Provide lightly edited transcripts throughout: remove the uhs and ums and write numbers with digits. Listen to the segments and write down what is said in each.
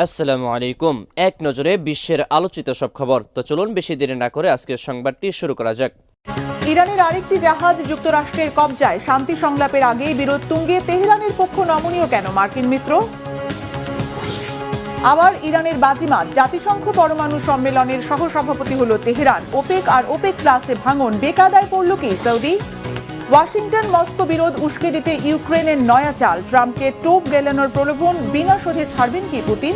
আসসালামু আলাইকুম। এক নজরে বিশ্বের আলোচিত সব খবর। তো চলুন বেশি দেরি না করে আজকের সংবাদটি শুরু করা যাক। ইরানের আরেকটি জাহাজ যুক্তরাষ্ট্রের কবজায়। শান্তি সংলাপের আগেই বিরোধ তুঙ্গে। তেহরানের পক্ষ নমনীয় কেন মার্কিন মিত্র? আবার ইরানের বাজিমাত। জাতিসংঘ পরমাণু সম্মেলনের সহসভাপতি হল তেহরান। ওপেক আর ওপেক প্লাসে ভাঙন। বেকায়দায় পড়ল কি সৌদি? ওয়াশিংটন মস্কো বিরোধ উস্কে দিতে ইউক্রেনের নয়া চাল। ট্রাম্পকে টোপ গেলানোর প্রলোভন। বিনা শোধে ছাড়বেন কি পুতিন?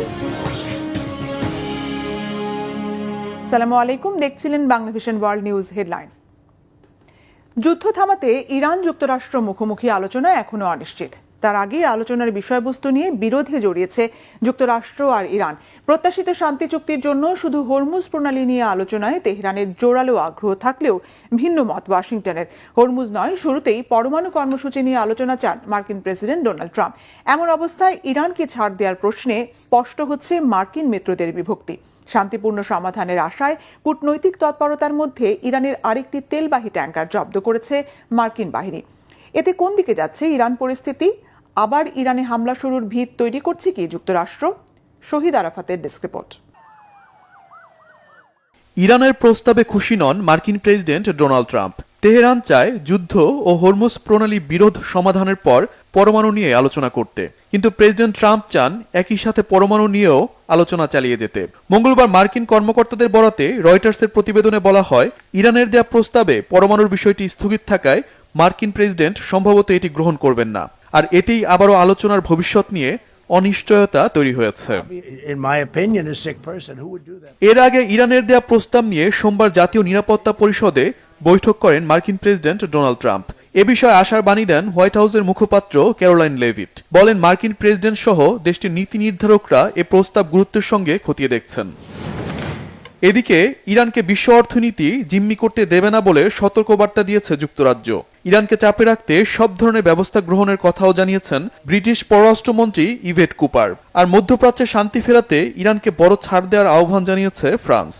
আসসালামু আলাইকুম, দেখছিলেন বাংলাভিশন ওয়ার্ল্ড নিউজ হেডলাইন। যুদ্ধ থামাতে ইরান যুক্তরাষ্ট্র মুখোমুখি আলোচনা এখনো অনিশ্চিত। তার আগে আলোচনার বিষয়বস্তু নিয়ে বিরোধে জড়িয়েছে যুক্তরাষ্ট্র আর ইরান। প্রত্যাশিত শান্তি চুক্তির জন্য শুধু হরমুজ প্রণালী নিয়ে আলোচনায় তেহরানের জোরালো আগ্রহ থাকলেও ভিন্ন মত ওয়াশিংটনের। হরমুজ নয়, শুরুতেই পরমাণু কর্মসূচি নিয়ে আলোচনা চান মার্কিন প্রেসিডেন্ট ডোনাল্ড ট্রাম্প। এমন অবস্থায় ইরানকে ছাড় দেওয়ার প্রশ্নে স্পষ্ট হচ্ছে মার্কিন মিত্রদের বিভক্তি। শান্তিপূর্ণ সমাধানের আশায় কূটনৈতিক তৎপরতার মধ্যে ইরানের আরেকটি তেলবাহী ট্যাঙ্কার জব্দ করেছে মার্কিন বাহিনী। এতে কোন দিকে যাচ্ছে ইরান পরিস্থিতি? আবার ইরানে হামলা শুরুর ভিত তৈরি করছে কি যুক্তরাষ্ট্র? শহীদ আরাফাতের ডেস্ক রিপোর্ট। ইরানের প্রস্তাবে খুশি নন মার্কিন প্রেসিডেন্ট ডোনাল্ড ট্রাম্প। তেহরান চায় যুদ্ধ ও হরমুজ প্রণালী বিরোধ সমাধানের পর পরমাণু নিয়ে আলোচনা করতে, কিন্তু প্রেসিডেন্ট ট্রাম্প চান একই সাথে পরমাণু নিয়েও আলোচনা চালিয়ে যেতে। মঙ্গলবার মার্কিন কর্মকর্তাদের বরাতে রয়টার্সের প্রতিবেদনে বলা হয়, ইরানের দেয়া প্রস্তাবে পরমাণুর বিষয়টি স্থগিত থাকায় মার্কিন প্রেসিডেন্ট সম্ভবত এটি গ্রহণ করবেন না, আর এতেই আবারও আলোচনার ভবিষ্যৎ নিয়ে অনিশ্চয়তা তৈরি হয়েছে। এর আগে ইরানের দেয়া প্রস্তাব নিয়ে সোমবার জাতীয় নিরাপত্তা পরিষদে বৈঠক করেন মার্কিন প্রেসিডেন্ট ডোনাল্ড ট্রাম্প। এ বিষয়ে আশার বাণী দেন হোয়াইট হাউসের মুখপাত্র ক্যারোলাইন লেভিট। বলেন, মার্কিন প্রেসিডেন্ট সহ দেশটির নীতি নির্ধারকরা এ প্রস্তাব গুরুত্বের সঙ্গে খতিয়ে দেখছেন। এদিকে ইরানকে বিশ্ব অর্থনীতি জিম্মি করতে দেবে না বলে সতর্কবার্তা দিয়েছে যুক্তরাজ্য। ইরানকে চাপে রাখতে সব ধরনের ব্যবস্থা গ্রহণের কথাও জানিয়েছেন ব্রিটিশ পররাষ্ট্রমন্ত্রী ইভেট কুপার। আর মধ্যপ্রাচ্যে শান্তি ফেরাতে ইরানকে বড় ছাড় দেওয়ার আহ্বান জানিয়েছে ফ্রান্স।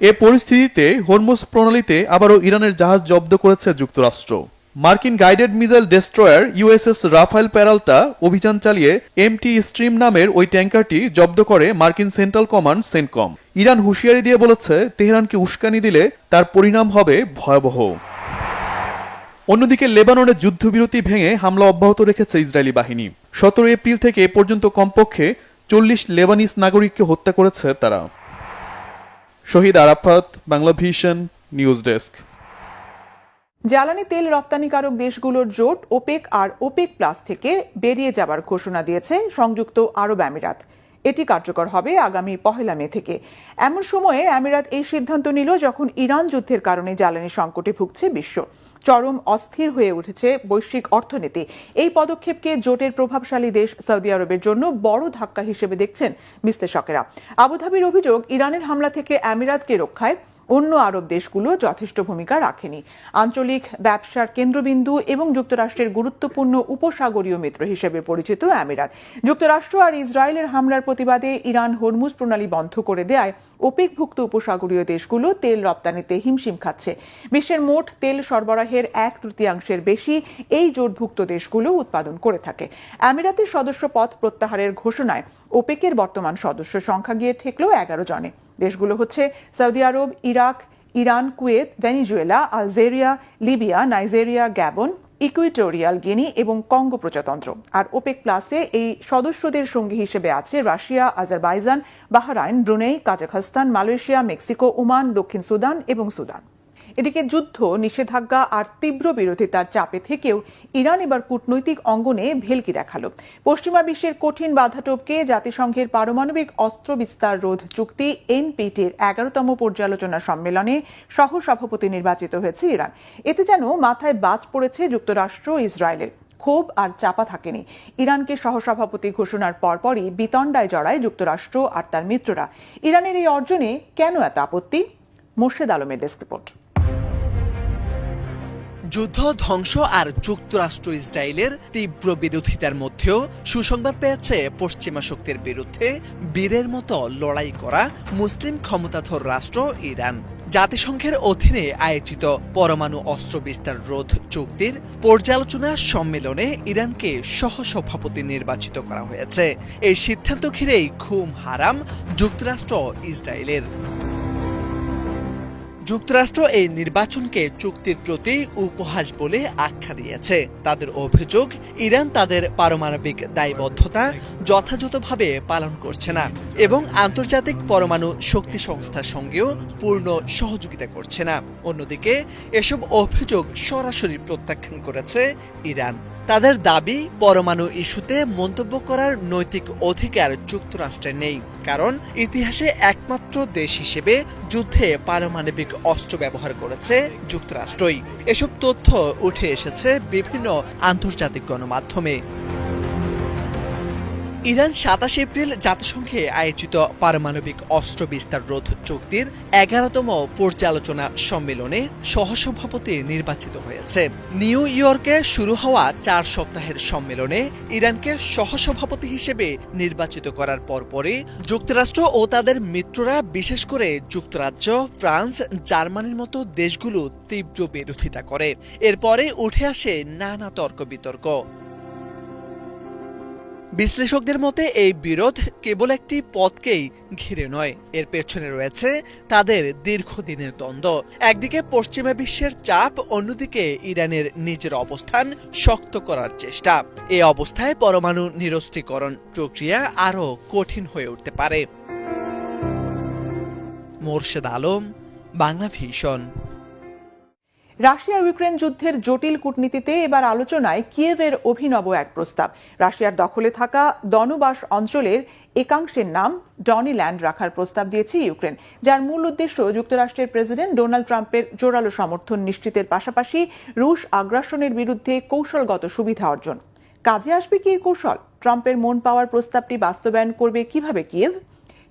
এ পরিস্থিতিতে হরমুজ প্রণালীতে আবারও ইরানের জাহাজ জব্দ করেছে যুক্তরাষ্ট্র। মার্কিন guided missile destroyer USS Rafael Peralta অভিযান চালিয়ে এমটি স্ট্রিম নামের ওই ট্যাঙ্কারটি জব্দ করে মার্কিন সেন্ট্রাল কমান্ড সেন্টকম। ইরান হুঁশিয়ারি দিয়ে বলেছে, তেহরানকে উস্কানি দিলে তার পরিণাম হবে ভয়াবহ। অন্যদিকে লেবাননে যুদ্ধবিরতি ভেঙে হামলা অব্যাহত রেখেছে ইসরায়েলি বাহিনী। 17 এপ্রিল থেকে এ পর্যন্ত কমপক্ষে 40 লেবানিজ নাগরিককে হত্যা করেছে তারা। শহীদ আরাফাত, বাংলাভিশন নিউজ ডেস্ক। জ্বালানি তেল রপ্তানিকারক দেশগুলোর জোট ওপেক আর ওপেক প্লাস থেকে বেরিয়ে যাবার ঘোষণা দিয়েছে সংযুক্ত আরব আমিরাত। এটি কার্যকর হবে আগামী 1 মে থেকে। এমন সময়ে আমিরাত এই সিদ্ধান্ত নিল যখন ইরান যুদ্ধের কারণে জ্বালানি সংকটে ভুগছে বিশ্ব। চরম অস্থির হয়ে উঠেছে বৈশ্বিক অর্থনীতি। এই পদক্ষেপকে জোটের প্রভাবশালী দেশ সৌদি আরবের জন্য বড় ধাক্কা হিসেবে দেখছেন বিশ্লেষকেরা। আবুধাবির অভিযোগ, ইরানের হামলা থেকে আমিরাতকে রক্ষায় অন্য আরব দেশগুলো যথেষ্ট ভূমিকা রাখেনি। আঞ্চলিক ব্যবসার কেন্দ্রবিন্দু এবং যুক্তরাষ্ট্রের গুরুত্বপূর্ণ উপসাগরীয় মিত্র হিসেবে পরিচিত আমিরাত। যুক্তরাষ্ট্র আর ইসরায়েলের হামলার প্রতিবাদে ইরান হরমুজ প্রণালী বন্ধ করে দেয়ায় ওপেকভুক্ত উপসাগরীয় দেশগুলো তেল রপ্তানিতে হিমশিম খাচ্ছে। বিশ্বের মোট তেল সরবরাহের 1/3 বেশি এই জোটভুক্ত দেশগুলো উৎপাদন করে থাকে। আমিরাতের সদস্য পদ প্রত্যাহারের ঘোষণায় ওপেকের বর্তমান সদস্য সংখ্যা গিয়ে ঠেকল 11 জনে। দেশগুলো হচ্ছে Saudi Arab, Iraq, Iran, Kuwait, Venezuela, Algeria, Libya, Nigeria, Gabon, Equatorial Guinea এবং কঙ্গো প্রজাতন্ত্র। আর ওপেক প্লাসে এই সদস্যদের সঙ্গী হিসেবে আছে Russia, Azerbaijan, Bahrain, Brunei, Kazakhstan, Malaysia, Mexico, Oman, দক্ষিণ সুদান এবং সুদান। এদিকে যুদ্ধ, নিষেধাজ্ঞা আর তীব্র বিরোধিতার চাপে থেকেও ইরান এবার কূটনৈতিক অঙ্গনে ভেলকি দেখালো। পশ্চিমা বিশ্বের কঠিন বাধা টপকে জাতিসংঘের পারমাণবিক অস্ত্র বিস্তার রোধ চুক্তি এনপিটির 11তম পর্যালোচনা সম্মেলনে সহসভাপতি নির্বাচিত হয়েছে ইরান। এতে যেন মাথায় বাজ পড়েছে যুক্তরাষ্ট্র ও ইসরায়েলের। ক্ষোভ আর চাপা থাকেনি। ইরানকে সহসভাপতি ঘোষণার পরপরই বিতণ্ডায় জড়ায় যুক্তরাষ্ট্র আর তার মিত্ররা। ইরানের এই অর্জনে কেন এত আপত্তি? মোর্শেদ আলমের ডেস্ক রিপোর্ট। যুদ্ধ, ধ্বংস আর যুক্তরাষ্ট্র ইসরায়েলের তীব্র বিরোধিতার মধ্যেও সুসংবাদ পেয়েছে পশ্চিমা শক্তির বিরুদ্ধে বীরের মতো লড়াই করা মুসলিম ক্ষমতাধর রাষ্ট্র ইরান। জাতিসংঘের অধীনে আয়োজিত পরমাণু অস্ত্র বিস্তার রোধ চুক্তির পর্যালোচনা সম্মেলনে ইরানকে সহসভাপতি নির্বাচিত করা হয়েছে। এই সিদ্ধান্ত ঘিরেই ঘুম হারাম যুক্তরাষ্ট্র ইসরায়েলের। যুক্তরাষ্ট্র এই নির্বাচনকে চুক্তির প্রতি উপহাস বলে আখ্যা দিয়েছে। তাদের অভিযোগ, ইরান তাদের পারমাণবিক দায়বদ্ধতা যথাযথভাবে পালন করছে না এবং আন্তর্জাতিক পরমাণু শক্তি সংস্থার সঙ্গেও পূর্ণ সহযোগিতা করছে না। অন্যদিকে এসব অভিযোগ সরাসরি প্রত্যাখ্যান করেছে ইরান। তাদের দাবি, পরমাণু ইস্যুতে মন্তব্য করার নৈতিক অধিকার যুক্তরাষ্ট্রের নেই, কারণ ইতিহাসে একমাত্র দেশ হিসেবে যুদ্ধে পারমাণবিক অস্ত্র ব্যবহার করেছে যুক্তরাষ্ট্রই। এসব তথ্য উঠে এসেছে বিভিন্ন আন্তর্জাতিক গণমাধ্যমে। ইরান ২৭ এপ্রিল জাতিসংঘে আয়োজিত পারমাণবিক অস্ত্র বিস্তার রোধ চুক্তির ১১তম পর্যালোচনা সম্মেলনে সহসভাপতি নির্বাচিত হয়েছে। নিউ ইয়র্কে শুরু হওয়া ৪ সপ্তাহের সম্মেলনে ইরানকে সহসভাপতি হিসেবে নির্বাচিত করার পরপরই যুক্তরাষ্ট্র ও তাদের মিত্ররা, বিশেষ করে যুক্তরাজ্য, ফ্রান্স, জার্মানির মতো দেশগুলো তীব্র বিরোধিতা করে। এরপরে উঠে আসে নানা তর্ক বিতর্ক। বিশ্লেষকদের মতে এই বিরোধ কেবল একটি পদকেই ঘিরে নয়, এর পেছনে রয়েছে তাদের দীর্ঘদিনের দ্বন্দ্ব। একদিকে পশ্চিমা বিশ্বের চাপ, অন্যদিকে ইরানের নিজের অবস্থান শক্ত করার চেষ্টা। এই অবস্থায় পরমাণু নিরস্ত্রীকরণ প্রক্রিয়া আরও কঠিন হয়ে উঠতে পারে। Morshed Alam, Bangla vision. Russia Ukraine যুদ্ধের জটিল কূটনীতিতে এবার আলোচনায় কিয়েভের অভিনব এক প্রস্তাব। রাশিয়ার দখলে থাকা দনবাস অঞ্চলের একাংশের নাম ডনিল্যান্ড রাখার প্রস্তাব দিয়েছে ইউক্রেন, যার মূল উদ্দেশ্য যুক্তরাষ্ট্রের প্রেসিডেন্ট ডোনাল্ড ট্রাম্পের জোরালো সমর্থন নিশ্চিতের পাশাপাশি রুশ আগ্রাসনের বিরুদ্ধে কৌশলগত সুবিধা অর্জন। কাজে আসবে কি এই কৌশল? ট্রাম্পের মন পাওয়ার প্রস্তাবটি বাস্তবায়ন করবে কিভাবে কিয়েভ?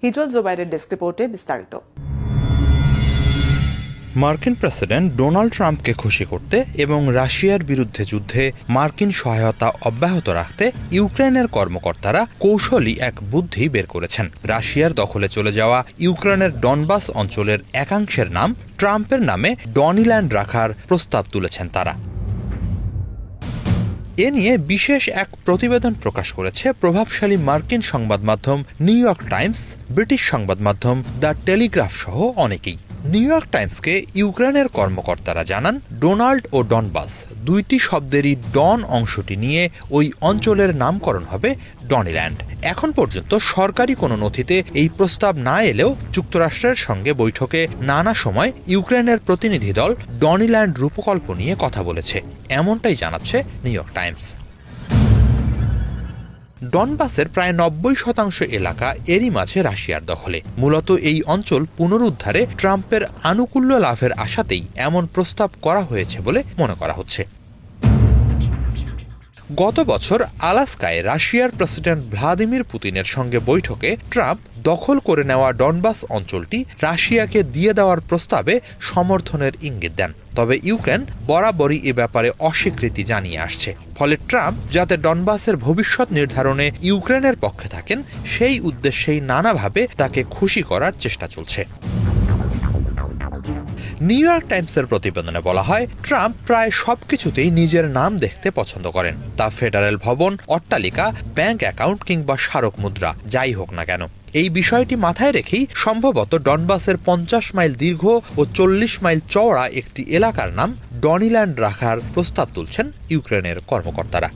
হিজল জোবাইরের ডেস্ক রিপোর্টে বিস্তারিত। মার্কিন প্রেসিডেন্ট ডোনাল্ড ট্রাম্পকে খুশি করতে এবং রাশিয়ার বিরুদ্ধে যুদ্ধে মার্কিন সহায়তা অব্যাহত রাখতে ইউক্রেনের কর্মকর্তারা কৌশলী এক বুদ্ধি বের করেছেন। রাশিয়ার দখলে চলে যাওয়া ইউক্রেনের ডনবাস অঞ্চলের একাংশের নাম ট্রাম্পের নামে ডনিল্যান্ড রাখার প্রস্তাব তুলেছেন তারা। এ নিয়ে বিশেষ এক প্রতিবেদন প্রকাশ করেছে প্রভাবশালী মার্কিন সংবাদ মাধ্যম নিউ ইয়র্ক টাইমস, ব্রিটিশ সংবাদ মাধ্যম দ্য টেলিগ্রাফ সহ অনেকেই। নিউ ইয়র্ক টাইমসকে ইউক্রেনের কর্মকর্তারা জানান, ডোনাল্ড ও ডনবাস দুইটি শব্দেরই ডন অংশটি নিয়ে ওই অঞ্চলের নামকরণ হবে ডনিল্যান্ড। এখন পর্যন্ত সরকারি কোনো নথিতে এই প্রস্তাব না এলেও যুক্তরাষ্ট্রের সঙ্গে বৈঠকে নানা সময় ইউক্রেনের প্রতিনিধি দল ডনিল্যান্ড রূপকল্প নিয়ে কথা বলেছে, এমনটাই জানাচ্ছে নিউ ইয়র্ক টাইমস। ডনবাসের প্রায় ৯০% এলাকা এরই মাঝে রাশিয়ার দখলে। মূলত এই অঞ্চল পুনরুদ্ধারে ট্রাম্পের আনুকূল্য লাভের আশাতেই এমন প্রস্তাব করা হয়েছে বলে মনে করা হচ্ছে। গত বছর আলাস্কায় রাশিয়ার প্রেসিডেন্ট ভ্লাদিমির পুতিনের সঙ্গে বৈঠকে ট্রাম্প দখল করে নেওয়া ডনবাস অঞ্চলটি রাশিয়াকে দিয়ে দেওয়ার প্রস্তাবে সমর্থনের ইঙ্গিত দেন। তবে ইউক্রেন বরাবরই এ ব্যাপারে অস্বীকৃতি জানিয়ে আসছে। ফলে ট্রাম্প যাতে ডনবাসের ভবিষ্যৎ নির্ধারণে ইউক্রেনের পক্ষে থাকেন, সেই উদ্দেশ্যেই নানাভাবে তাকে খুশি করার চেষ্টা চলছে। নিউ ইয়র্ক টাইমসের প্রতিবেদনে বলা হয়, ট্রাম্প প্রায় সবকিছুতেই নিজের নাম দেখতে পছন্দ করেন, তা ফেডারেল ভবন, অট্টালিকা, ব্যাংক অ্যাকাউন্ট কিংবা স্মারক মুদ্রা যাই হোক না কেন। এই বিষয়টি মাথায় রেখেই সম্ভবত ডনবাসের ৫০ মাইল দীর্ঘ ও ৪০ মাইল চওড়া একটি এলাকার নাম ডনিল্যান্ড রাখার প্রস্তাব তুলছেন ইউক্রেনের কর্মকর্তারা।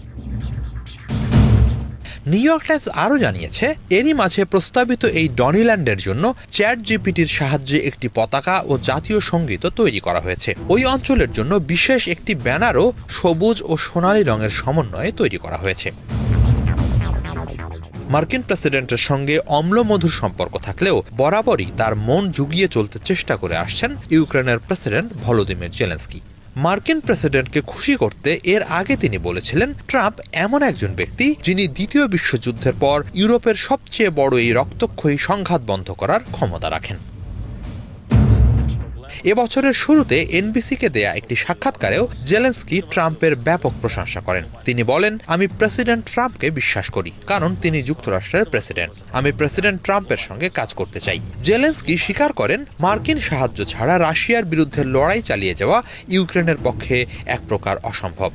নিউ ইয়র্ক টাইমস আরও জানিয়েছে, এরই মাঝে প্রস্তাবিত এই ডনিল্যান্ডের জন্য চ্যাট জিপিটির সাহায্যে একটি পতাকা ও জাতীয় সঙ্গীতও তৈরি করা হয়েছে। ওই অঞ্চলের জন্য বিশেষ একটি ব্যানারও সবুজ ও সোনালী রঙের সমন্বয়ে তৈরি করা হয়েছে। মার্কিন প্রেসিডেন্টের সঙ্গে অম্লমধুর সম্পর্ক থাকলেও বরাবরই তার মন জুগিয়ে চলতে চেষ্টা করে আসছেন ইউক্রেনের প্রেসিডেন্ট ভলোদিমির জেলেনস্কি। মার্কিন প্রেসিডেন্টকে খুশি করতে এর আগে তিনি বলেছিলেন, ট্রাম্প এমন একজন ব্যক্তি যিনি দ্বিতীয় বিশ্বযুদ্ধের পর ইউরোপের সবচেয়ে বড় এই রক্তক্ষয়ী সংঘাত বন্ধ করার ক্ষমতা রাখেন। এবছরের শুরুতে এনবিসিকে দেয়া একটি সাক্ষাৎকারেও জেলেনস্কি ট্রাম্পের ব্যাপক প্রশংসা করেন। তিনি বলেন, আমি প্রেসিডেন্ট ট্রাম্পকে বিশ্বাস করি, কারণ তিনি যুক্তরাষ্ট্রের প্রেসিডেন্ট। আমি প্রেসিডেন্ট ট্রাম্পের সঙ্গে কাজ করতে চাই। জেলেনস্কি স্বীকার করেন, মার্কিন সাহায্য ছাড়া রাশিয়ার বিরুদ্ধে লড়াই চালিয়ে যাওয়া ইউক্রেনের পক্ষে এক প্রকার অসম্ভব।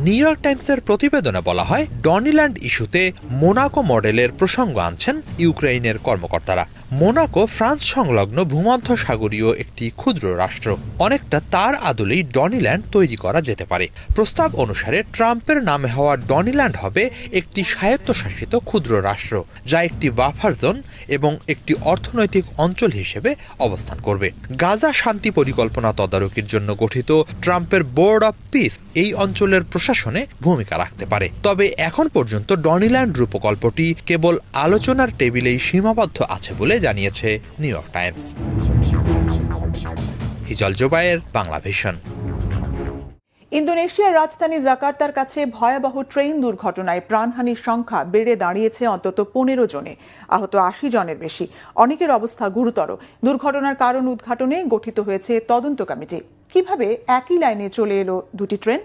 নিউ ইয়র্ক টাইমসের প্রতিবেদনে বলা হয়, ডনিল্যান্ড ইস্যুতে মোনাকো মডেলের প্রসঙ্গ আনছেন ইউক্রেনের কর্মকর্তারা। মোনাকো ফ্রান্স সংলগ্ন ভূমধ্যসাগরীয় একটি ক্ষুদ্র রাষ্ট্র। অনেকটা তার আদলেই ডনিল্যান্ড তৈরি করা যেতে পারে। প্রস্তাব অনুসারে ট্রাম্পের নামে হওয়া ডনিল্যান্ড হবে একটি স্বায়ত্তশাসিত ক্ষুদ্র রাষ্ট্র, যা একটি বাফার জোন এবং একটি অর্থনৈতিক অঞ্চল হিসেবে অবস্থান করবে। গাজা শান্তি পরিকল্পনা তদারকির জন্য গঠিত ট্রাম্পের বোর্ড অব পিস এই অঞ্চলের প্রশাসনে ভূমিকা রাখতে পারে। তবে এখন পর্যন্ত ডনিল্যান্ড প্রকল্পটি কেবল আলোচনার টেবিলেই সীমাবদ্ধ আছে বলে জানিয়েছে New York Times. Hijal Zobayer, Bangla Vision. ইন্দোনেশিয়ার রাজধানী জাকার্তার কাছে ভয়াবহ ট্রেন দুর্ঘটনায় প্রাণহানির সংখ্যা বেড়ে দাঁড়িয়েছে অন্তত 15 জনে, আহত 80 জনের বেশি। অনেকের অবস্থা গুরুতর। দুর্ঘটনার কারণ উদ্ঘাটনে গঠিত হয়েছে তদন্ত কমিটি। কিভাবে একই লাইনে চলে এলো দুটি ট্রেন?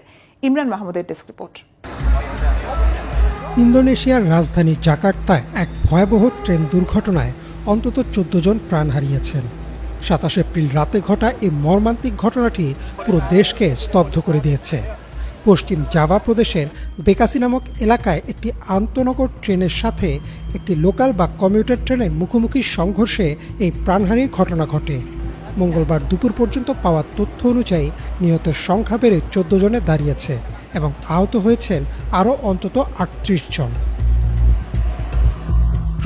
ইমরান মাহমুদের ডেস্ক রিপোর্ট। ইন্দোনেশিয়ার রাজধানী জাকার্তায় এক ভয়াবহ ট্রেন দুর্ঘটনায় অন্তত 14 জন প্রাণ হারিয়েছেন। 27 এপ্রিল রাতে ঘটা এই মর্মান্তিক ঘটনাটি পুরো দেশকে স্তব্ধ করে দিয়েছে। পশ্চিম জাভা প্রদেশের বেকাসি নামক এলাকায় একটি আন্তনগর ট্রেনের সাথে একটি লোকাল বা কমিউটার ট্রেনের মুখোমুখি সংঘর্ষে এই প্রাণহানির ঘটনা ঘটে। মঙ্গলবার দুপুর পর্যন্ত পাওয়া তথ্য অনুযায়ী নিহতের সংখ্যা বেড়ে 14 জনে দাঁড়িয়েছে এবং আহত হয়েছেন আরও অন্তত 38 জন।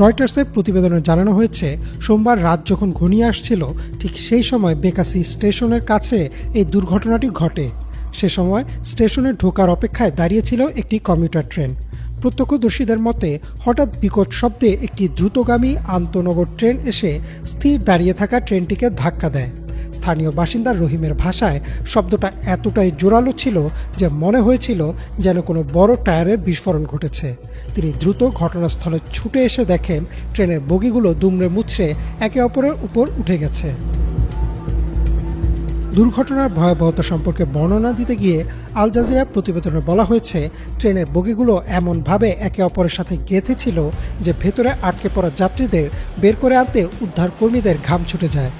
রয়টার্সের প্রতিবেদনে জানানো হয়েছে, সোমবার রাত যখন ঘনিয়ে আসছিল ঠিক সেই সময় বেকাসি স্টেশনের কাছে এই দুর্ঘটনাটি ঘটে। সে সময় স্টেশনে ঢোকার অপেক্ষায় দাঁড়িয়েছিল একটি কমিউটার ট্রেন। প্রত্যক্ষদর্শীদের মতে হঠাৎ বিকট শব্দে একটি দ্রুতগামী আন্তনগর ট্রেন এসে স্থির দাঁড়িয়ে থাকা ট্রেনটিকে ধাক্কা দেয়। স্থানীয় বাসিন্দা রহিমের ভাষায় শব্দটা এতটাই জোরালো ছিল যে মনে হয়েছিল যেন কোনো বড় টায়ারের বিস্ফোরণ ঘটেছে। তিনি দ্রুত ঘটনাস্থলে ছুটে এসে দেখেন ট্রেনের বগিগুলো দুমড়ে মুচড়ে একে অপরের উপর উঠে গেছে। দুর্ঘটনার ভয়াবহতা সম্পর্কে বর্ণনা দিতে গিয়ে আল জাজিরার প্রতিবেদনে বলা হয়েছে, ট্রেনের বগিগুলো এমনভাবে একে অপরের সাথে গেঁথে ছিল যে ভেতরে আটকে পড়া যাত্রীদের বের করে আনতে উদ্ধার কর্মীদের ঘাম ছুটে যায়।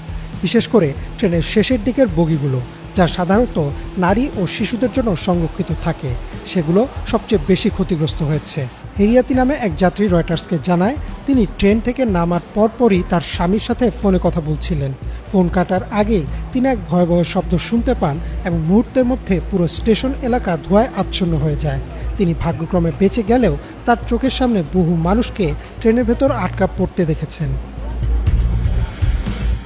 বিশেষ করে ট্রেনের শেষের দিকের বগিগুলো, যা সাধারণত নারী ও শিশুদের জন্য সংরক্ষিত থাকে, সেগুলো সবচেয়ে বেশি ক্ষতিগ্রস্ত হয়েছে। হেরিয়াতি নামে এক যাত্রী রয়টার্সকে জানায়, তিনি ট্রেন থেকে নামার পরপরই তার স্বামীর সাথে ফোনে কথা বলছিলেন। ফোন কাটার আগেই তিনি এক ভয়াবহ শব্দ শুনতে পান এবং মুহূর্তের মধ্যে পুরো স্টেশন এলাকা ধোঁয়ায় আচ্ছন্ন হয়ে যায়। তিনি ভাগ্যক্রমে বেঁচে গেলেও তার চোখের সামনে বহু মানুষকে ট্রেনের ভেতর আটকা পড়তে দেখেছেন।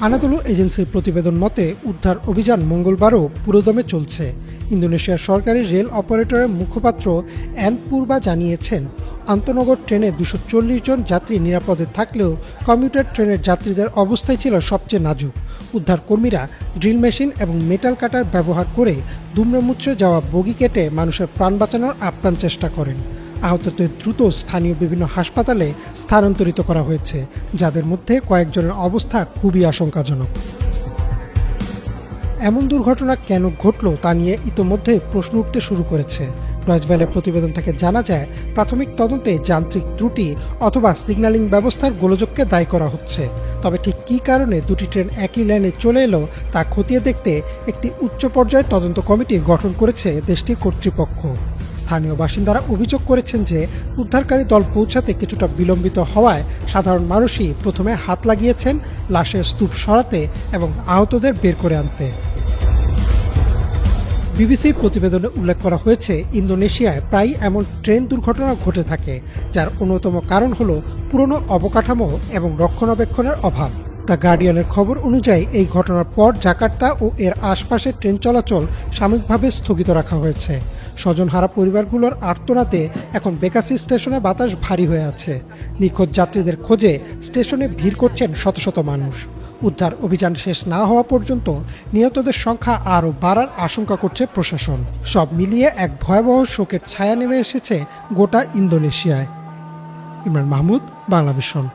আনাদোলু এজেন্সির প্রতিবেদন মতে উদ্ধার অভিযান মঙ্গলবারও পুরোদমে চলছে। ইন্দোনেশিয়ার সরকারি রেল অপারেটরের মুখপাত্র অ্যান পূর্বা জানিয়েছেন, আন্তনগর ট্রেনে 240 জন যাত্রী নিরাপদে থাকলেও কমিউটার ট্রেনের যাত্রীদের অবস্থাই ছিল সবচেয়ে নাজুক। উদ্ধার কর্মীরা ড্রিল মেশিন এবং মেটাল কাটার ব্যবহার করে দুমড়ে মুচড়ে যাওয়া বগি কেটে মানুষের প্রাণ বাঁচানোর আপ্রাণ চেষ্টা করেন। আহতদের দ্রুত স্থানীয় বিভিন্ন হাসপাতালে স্থানান্তরিত করা হয়েছে, যাদের মধ্যে কয়েকজনের অবস্থা খুবই আশঙ্কাজনক। এমন দুর্ঘটনা কেন ঘটল তা নিয়ে ইতোমধ্যে প্রশ্ন উঠতে শুরু করেছে। ডয়েচে ভেলের প্রতিবেদন থেকে জানা যায়, প্রাথমিক তদন্তে যান্ত্রিক ত্রুটি অথবা সিগন্যালিং ব্যবস্থার গোলযোগকে দায়ী করা হচ্ছে। তবে ঠিক কী কারণে দুটি ট্রেন একই লাইনে চলে এলো তা খতিয়ে দেখতে একটি উচ্চ পর্যায়ের তদন্ত কমিটি গঠন করেছে দেশটির কর্তৃপক্ষ। স্থানীয় বাসিন্দারা অভিযোগ করেছেন যে উদ্ধারকারী দল পৌঁছাতে কিছুটা বিলম্বিত হওয়ায় সাধারণ মানুষই প্রথমে হাত লাগিয়েছেন লাশের স্তূপ সরাতে এবং আহতদের বের করে আনতে। বিবিসির প্রতিবেদনে উল্লেখ করা হয়েছে, ইন্দোনেশিয়ায় প্রায়ই এমন ট্রেন দুর্ঘটনা ঘটে থাকে, যার অন্যতম কারণ হল পুরনো অবকাঠামো এবং রক্ষণাবেক্ষণের অভাব। দ্য গার্ডিয়ানের খবর অনুযায়ী এই ঘটনার পর জাকার্তা ও এর আশপাশে ট্রেন চলাচল সাময়িকভাবে স্থগিত রাখা হয়েছে। স্বজনহারা পরিবারগুলোর আর্তনাদে এখন বেকাসি স্টেশনে বাতাস ভারী হয়ে আছে। নিখোঁজ যাত্রীদের খোঁজে স্টেশনে ভিড় করছেন শত শত মানুষ। উদ্ধার অভিযান শেষ না হওয়া পর্যন্ত নিহতদের সংখ্যা আরও বাড়ার আশঙ্কা করছে প্রশাসন। সব মিলিয়ে এক ভয়াবহ শোকের ছায়া নেমে এসেছে গোটা ইন্দোনেশিয়ায়। ইমরান মাহমুদ, বাংলা ভিশন।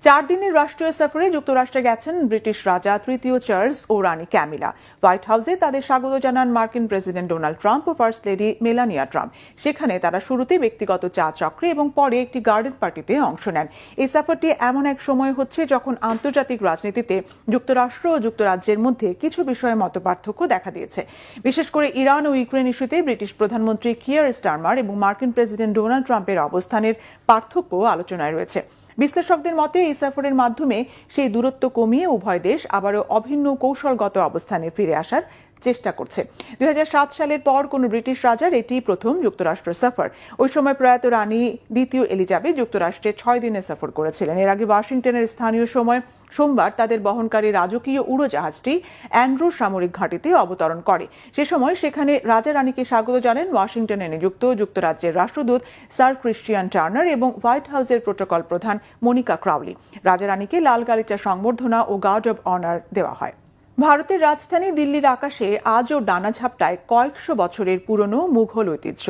4 দিনের রাষ্ট্রীয় সফরে যুক্তরাষ্ট্রে গেছেন ব্রিটিশ রাজা তৃতীয় চার্লস ও রানী ক্যামিলা। হোয়াইট হাউসে তাদের স্বাগত জানান মার্কিন প্রেসিডেন্ট ডোনাল্ড ট্রাম্প ও ফার্স্ট লেডি মেলানিয়া ট্রাম্প। সেখানে তারা শুরুতে ব্যক্তিগত চা চক্রে এবং পরে একটি গার্ডেন পার্টিতে অংশ নেন। এই সফরটি এমন এক সময় হচ্ছে যখন আন্তর্জাতিক রাজনীতিতে যুক্তরাষ্ট্র ও যুক্তরাজ্যের মধ্যে কিছু বিষয়ে মতপার্থক্য দেখা দিয়েছে। বিশেষ করে ইরান ও ইউক্রেন ইস্যুতে ব্রিটিশ প্রধানমন্ত্রী কিয়ার স্টারমার এবং মার্কিন প্রেসিডেন্ট ডোনাল্ড ট্রাম্পের অবস্থানের পার্থক্য আলোচনায় রয়েছে। বিশ্লেষকদের মতে এই সফরের মাধ্যমে সেই দূরত্ব কমিয়ে উভয় দেশ আবারও অভিন্ন কৌশলগত অবস্থানে ফিরে আসার চেষ্টা করছে। 2007 সালের পর কোন ব্রিটিশ রাজার এটি প্রথম যুক্তরাষ্ট্র সফর। ওই সময় প্রয়াত রানী দ্বিতীয় এলিজাবেথ যুক্তরাষ্ট্রে 6 দিনের সফর করেছিলেন। এর আগে ওয়াশিংটনের স্থানীয় সময় সোমবার তাদের বহনকারী রাজকীয় উড়োজাহাজটি অ্যান্ড্রু সামরিক ঘাঁটিতে অবতরণ করে। সে সময় সেখানে রাজা রানীকে স্বাগত জানান ওয়াশিংটনে নিযুক্ত যুক্তরাজ্যের রাষ্ট্রদূত স্যার ক্রিশ্চিয়ান টার্নার এবং হোয়াইট হাউসের প্রোটোকল প্রধান মনিকা ক্রাউলি। রাজা রানীকে লাল গালিচা সংবর্ধনা ও গার্ড অব অনার দেওয়া হয়। ভারতের রাজধানী দিল্লির আকাশে আজও ডানা ঝাপটায় কয়েকশো বছরের পুরনো মুঘল ঐতিহ্য,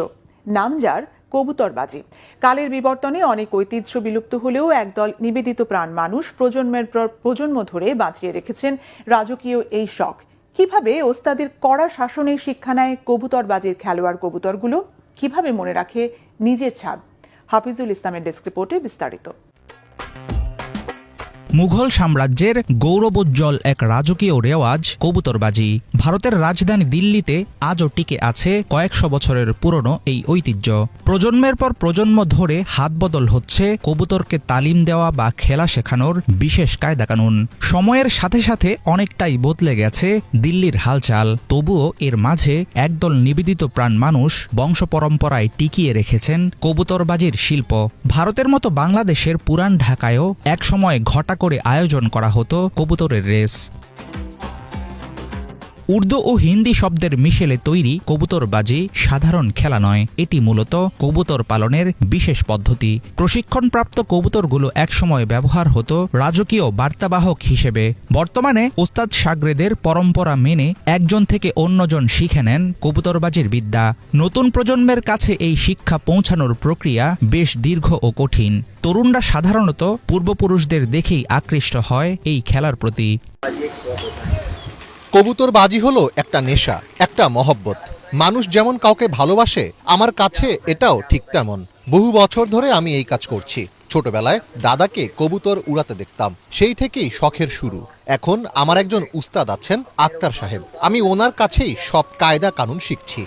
নাম যার কবুতরবাজি। কালের বিবর্তনে অনেক ঐতিহ্য বিলুপ্ত হলেও একদল নিবেদিত প্রাণ মানুষ প্রজন্মের পর প্রজন্ম ধরে বাঁচিয়ে রেখেছেন রাজকীয় এই শখ। কিভাবে ওস্তাদের কড়া শাসনের শিক্ষা নেয় কবুতরবাজির খেলোয়াড় কবুতরগুলো, কিভাবে মনে রাখে নিজের ছাদ? হাফিজুল ইসলামের ডেস্ক রিপোর্টে বিস্তারিত। মুঘল সাম্রাজ্যের গৌরবোজ্জ্বল এক রাজকীয় রেওয়াজ কবুতরবাজি। ভারতের রাজধানী দিল্লিতে আজও টিকে আছে কয়েকশো বছরের পুরনো এই ঐতিহ্য। প্রজন্মের পর প্রজন্ম ধরে হাত বদল হচ্ছে কবুতরকে তালিম দেওয়া বা খেলা শেখানোর বিশেষ কায়দাকানুন। সময়ের সাথে সাথে অনেকটাই বদলে গেছে দিল্লির হালচাল, তবুও এর মাঝে একদল নিবেদিত প্রাণ মানুষ বংশ পরম্পরায় টিকিয়ে রেখেছেন কবুতরবাজির শিল্প। ভারতের মতো বাংলাদেশের পুরান ঢাকায়ও একসময় ঘটা করে আয়োজন করা হতো কবুতরের রেস। উর্দু ও হিন্দি শব্দের মিশেলে তৈরি কবুতরবাজি সাধারণ খেলা নয়, এটি মূলত কবুতর পালনের বিশেষ পদ্ধতি। প্রশিক্ষণপ্রাপ্ত কবুতরগুলো একসময় ব্যবহার হতো রাজকীয় বার্তাবাহক হিসেবে। বর্তমানে ওস্তাদ শাগরেদের পরম্পরা মেনে একজন থেকে অন্যজন শিখে নেন কবুতরবাজির বিদ্যা। নতুন প্রজন্মের কাছে এই শিক্ষা পৌঁছানোর প্রক্রিয়া বেশ দীর্ঘ ও কঠিন। তরুণরা সাধারণত পূর্বপুরুষদের দেখেই আকৃষ্ট হয় এই খেলার প্রতি। কবুতরবাজি হলো একটা নেশা, একটা মহব্বত। মানুষ যেমন কাউকে ভালোবাসে, আমার কাছে এটাও ঠিক তেমন। বহু বছর ধরে আমি এই কাজ করছি। ছোটবেলায় দাদাকে কবুতর উড়াতে দেখতাম, সেই থেকেই শখের শুরু। এখন আমার একজন উস্তাদ আছেন আক্তার সাহেব, আমি ওনার কাছেই সব কায়দা কানুন শিখছি।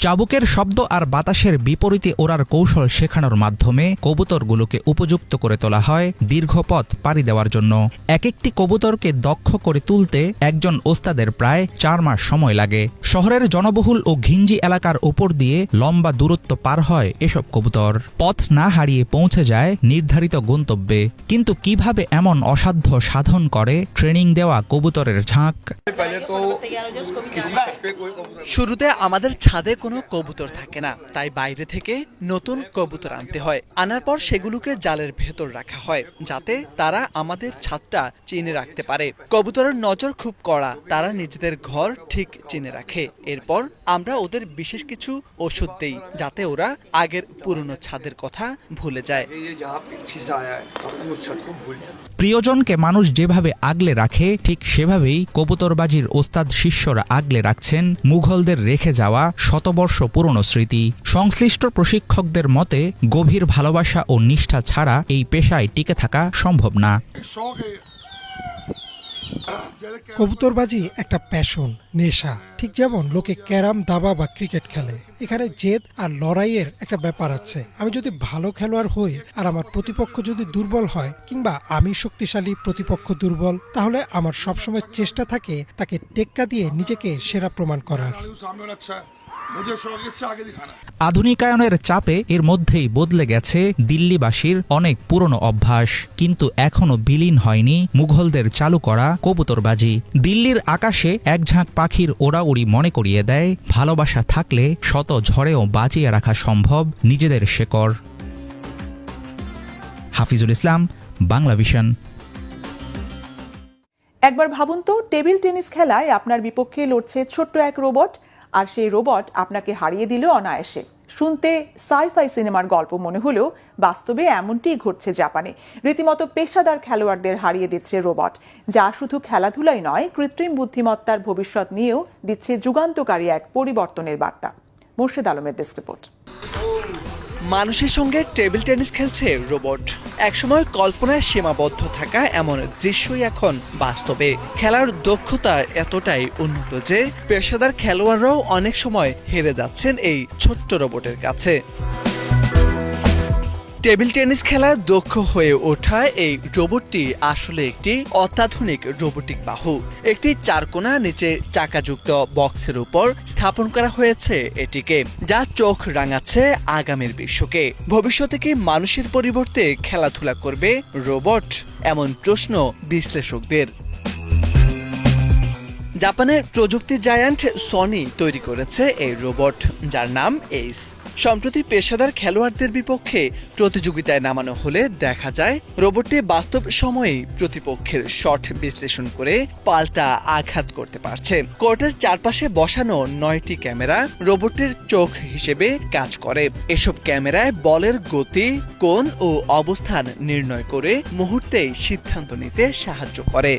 চাবুকের শব্দ আর বাতাসের বিপরীতে ওড়ার কৌশল শেখানোর মাধ্যমে কবুতরগুলোকে উপযুক্ত করে তোলা হয় দীর্ঘ পথ পাড়ি দেওয়ার জন্য। এক একটি কবুতরকে দক্ষ করে তুলতে একজন ওস্তাদের প্রায় 4 মাস সময় লাগে। শহরের জনবহুল ও ঘিঞ্জি এলাকার উপর দিয়ে লম্বা দূরত্ব পার হয় এসব কবুতর। পথ না হারিয়ে পৌঁছে যায় নির্ধারিত গন্তব্যে। কিন্তু কিভাবে এমন অসাধ্য সাধন করে ট্রেনিং দেওয়া কবুতরের ঝাঁক? শুরুতে আমাদের ছাদে কোনো কবুতর থাকে না, তাই বাইরে থেকে নতুন কবুতর আনতে হয়। আনার পর সেগুলোকে জালের ভেতর রাখা হয় যাতে তারা আমাদের ছাদটা চিনে রাখতে পারে। কবুতরের নজর খুব কড়া, তারা নিজেদের ঘর ঠিক চিনে রাখে। এরপর আমরা ওদের বিশেষ কিছু ওষুধ দেই যাতে ওরা আগের পুরনো ছাদের কথা ভুলে যায়। প্রিয়জনকে মানুষ যেভাবে আগলে রাখে ঠিক সেভাবেই কবুতরবাজির ওস্তাদ শিষ্যরা আগলে রাখছেন মুঘলদের রেখে যাওয়া শতবর্ষ পুরনো স্মৃতি। সংশ্লিষ্ট প্রশিক্ষকদের মতে গভীর ভালোবাসা ও নিষ্ঠা ছাড়া এই পেশায় টিকে থাকা সম্ভব না। কবুতরবাজি একটা প্যাশন, নেশা। ঠিক যেমন লোকে ক্যারাম, দাবা বা ক্রিকেট খেলে, এখানে জেদ আর লড়াইয়ের একটা ব্যাপার আছে। আমি যদি ভালো খেলোয়াড় হই আর আমার প্রতিপক্ষ যদি দুর্বল হয়, কিংবা আমি শক্তিশালী প্রতিপক্ষ দুর্বল, তাহলে আমার সবসময় চেষ্টা থাকে তাকে টেক্কা দিয়ে নিজেকে সেরা প্রমাণ করার। আধুনিকায়নের চাপে এর মধ্যেই বদলে গেছে দিল্লিবাসীর অনেক পুরনো অভ্যাস, কিন্তু এখনো বিলীন হয়নি মুঘলদের চালু করা কবুতরবাজি। দিল্লির আকাশে এক ঝাঁক পাখির ওড়াউড়ি মনে করিয়ে দেয় ভালোবাসা থাকলে শত ঝড়েও বাঁচিয়ে রাখা সম্ভব নিজেদের শেকড়। হাফিজুল ইসলাম, বাংলাভিশন। একবার ভাবুন তো, টেবিল টেনিস খেলায় আপনার বিপক্ষে লড়ছে ছোট্ট এক রোবট, আর সেই রোবট আপনাকে হারিয়ে দিল অনায়াসে। শুনতে সাই-ফাই সিনেমার গল্প মনে হলেও বাস্তবে এমনটিই ঘটছে জাপানে। রীতিমতো পেশাদার খেলোয়াড়দের হারিয়ে দিচ্ছে রোবট, যা শুধু খেলাধুলাই নয়, কৃত্রিম বুদ্ধিমত্তার ভবিষ্যৎ নিয়েও দিচ্ছে যুগান্তকারী এক পরিবর্তনের বার্তা। মোর্শেদ আলমের ডেস্ক রিপোর্ট। মানুষের সঙ্গে টেবিল টেনিস খেলছে রোবট। একসময় কল্পনায় সীমাবদ্ধ থাকা এমন দৃশ্যই এখন বাস্তবে। খেলার দক্ষতা এতটাই উন্নত যে পেশাদার খেলোয়াড়রাও অনেক সময় হেরে যাচ্ছেন এই ছোট্ট রোবটের কাছে। টেবিল টেনিস খেলায় দক্ষ হয়ে ওঠা এই রোবটটি আসলে একটি অত্যাধুনিক রোবোটিক বাহু। একটি চারকোনা নিচে চাকাযুক্ত বক্সের উপর স্থাপন করা হয়েছে এটিকে, যা চোখ রাঙাচ্ছে আগামীর বিশ্বকে। ভবিষ্যতে কি মানুষের পরিবর্তে খেলাধুলা করবে রোবট? এমন প্রশ্ন বিশ্লেষকদের। জাপানের প্রযুক্তি জায়ান্ট সনি তৈরি করেছে এই রোবট, যার নাম এইস। সম্প্রতি পেশাদার খেলোয়াড়দের বিপক্ষে প্রতিযোগিতায় নামানো হলে দেখা যায় রোবটটি বাস্তব সময়েই প্রতিপক্ষের শট বিশ্লেষণ করে পাল্টা আঘাত করতে পারছে। কোর্টের চারপাশে বসানো 9টি ক্যামেরা রোবটের চোখ হিসেবে কাজ করে। এসব ক্যামেরায় বলের গতি, কোণ ও অবস্থান নির্ণয় করে মুহূর্তেই সিদ্ধান্ত নিতে সাহায্য করে।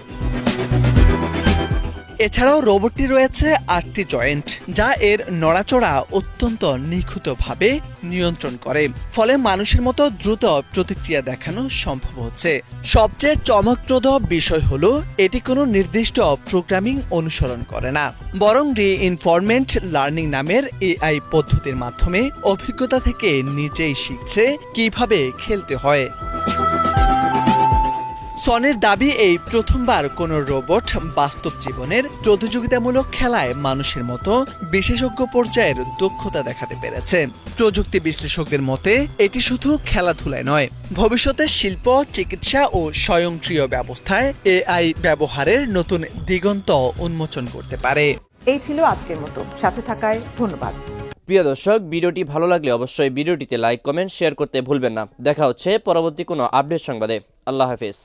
এছাড়াও রোবটটি রয়েছে 8টি জয়েন্ট, যা এর নড়াচড়া অত্যন্ত নিখুঁতভাবে নিয়ন্ত্রণ করে। ফলে মানুষের মতো দ্রুত প্রতিক্রিয়া দেখানো সম্ভব হচ্ছে। সবচেয়ে চমকপ্রদ বিষয় হলো এটি কোনো নির্দিষ্ট প্রোগ্রামিং অনুসরণ করে না, বরং রিইনফোর্সমেন্ট লার্নিং নামের এআই পদ্ধতির মাধ্যমে অভিজ্ঞতা থেকে নিজেই শিখছে কিভাবে খেলতে হয়। সনির দাবি, এই প্রথমবার কোন রোবট বাস্তব জীবনের প্রতিযোগিতামূলক খেলায় মানুষের মতো বিশেষজ্ঞ পর্যায়ের দক্ষতা দেখাতে পেরেছে। প্রযুক্তি বিশ্লেষকদের মতে এটি শুধু খেলাধুলায় নয়, ভবিষ্যতে শিল্প, চিকিৎসা ও স্বয়ংক্রিয় ব্যবস্থায় এআই ব্যবহারের নতুন দিগন্ত উন্মোচন করতে পারে। এই ছিল আজকের মতো, সাথে থাকায় ধন্যবাদ। প্রিয় দর্শক, ভিডিওটি ভালো লাগলে অবশ্যই ভিডিওটিতে লাইক, কমেন্ট, শেয়ার করতে ভুলবেন না। দেখা হচ্ছে পরবর্তী কোনো আপডেট সংবাদে। আল্লাহ হাফেজ।